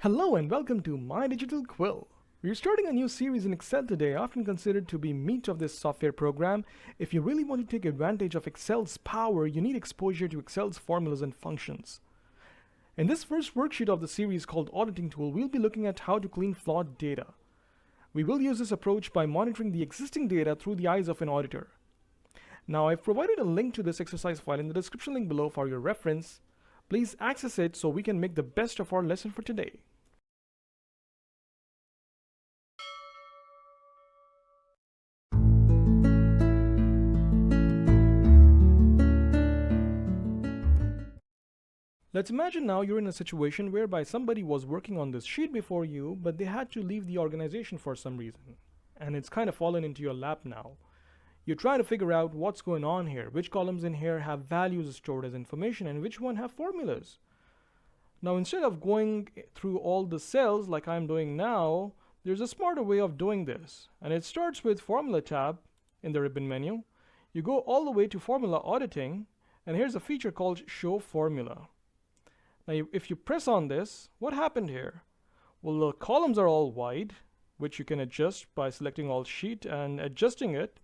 Hello and welcome to My Digital Quill. We're starting a new series in Excel today, often considered to be meat of this software program. If you really want to take advantage of Excel's power, you need exposure to Excel's formulas and functions. In this first worksheet of the series called Auditing tool, we'll be looking at how to clean flawed data. We will use this approach by monitoring the existing data through the eyes of an auditor. Now, I've provided a link to this exercise file in the description link below for your reference. Please access it so we can make the best of our lesson for today. Let's imagine now you're in a situation whereby somebody was working on this sheet before you, but they had to leave the organization for some reason. And it's kind of fallen into your lap now. You're trying to figure out what's going on here. Which columns in here have values stored as information and which one have formulas? Now, instead of going through all the cells like I'm doing now, there's a smarter way of doing this. And it starts with Formula tab in the ribbon menu. You go all the way to Formula Auditing, and here's a feature called Show Formula. Now, if you press on this, what happened here? Well, the columns are all wide, which you can adjust by selecting all sheet and adjusting it.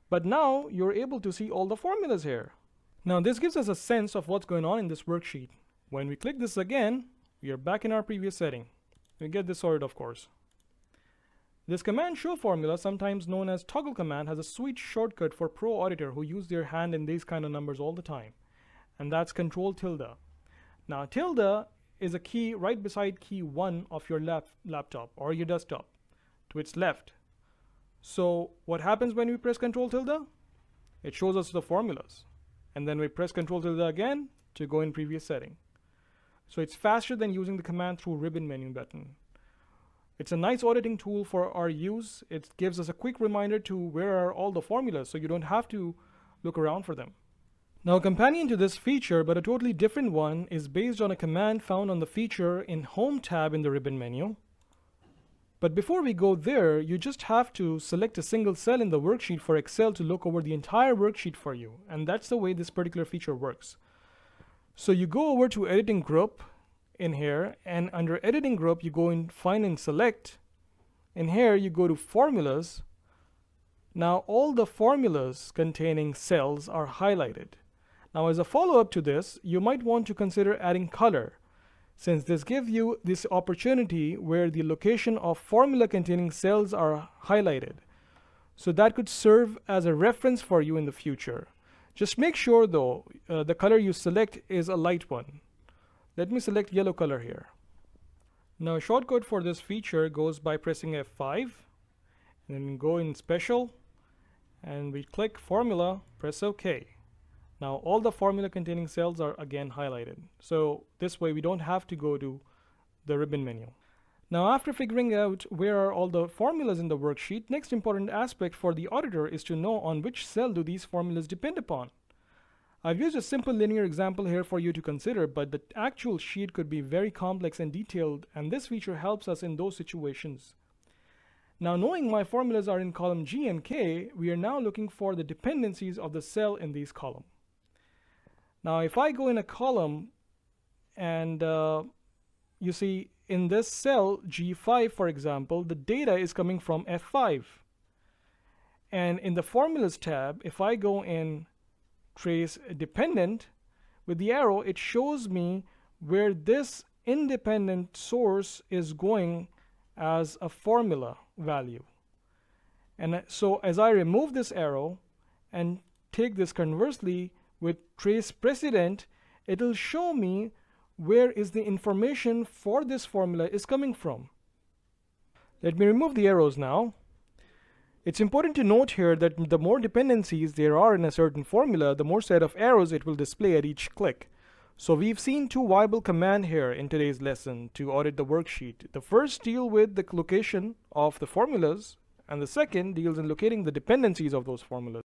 But now you're able to see all the formulas here. Now, this gives us a sense of what's going on in this worksheet. When we click this again, we are back in our previous setting. We get this sorted, of course. This command show formula, sometimes known as toggle command, has a sweet shortcut for pro auditor who use their hand in these kind of numbers all the time. And that's Control tilde. Now, tilde is a key right beside key 1 of your laptop or your desktop to its left. So what happens when we press Control tilde? It shows us the formulas. And then we press Control tilde again to go in previous setting. So it's faster than using the command through ribbon menu button. It's a nice auditing tool for our use. It gives us a quick reminder to where are all the formulas so you don't have to look around for them. Now, a companion to this feature, but a totally different one, is based on a command found on the feature in Home tab in the ribbon menu. But before we go there, you just have to select a single cell in the worksheet for Excel to look over the entire worksheet for you. And that's the way this particular feature works. So you go over to Editing Group in here, and under Editing Group, you go in Find and Select. In here, you go to Formulas. Now, all the formulas containing cells are highlighted. Now, as a follow-up to this, you might want to consider adding color, since this gives you this opportunity where the location of formula containing cells are highlighted. So that could serve as a reference for you in the future. Just make sure though, the color you select is a light one. Let me select yellow color here. Now, a shortcut for this feature goes by pressing F5, and then go in Special, and we click Formula, press OK. Now, all the formula containing cells are again highlighted. So this way we don't have to go to the ribbon menu. Now, after figuring out where are all the formulas in the worksheet, next important aspect for the auditor is to know on which cell do these formulas depend upon. I've used a simple linear example here for you to consider, but the actual sheet could be very complex and detailed, and this feature helps us in those situations. Now, knowing my formulas are in column G and K, we are now looking for the dependencies of the cell in these columns. Now, if I go in a column and you see in this cell G5, for example, the data is coming from F5. And in the Formulas tab, if I go in Trace Dependent, with the arrow, it shows me where this independent source is going as a formula value. And so as I remove this arrow and take this conversely with Trace Precedent, it will show me where is the information for this formula is coming from. Let me remove the arrows now. It's important to note here that the more dependencies there are in a certain formula, the more set of arrows it will display at each click. So we've seen two viable commands here in today's lesson to audit the worksheet. The first deal with the location of the formulas, and the second deals in locating the dependencies of those formulas.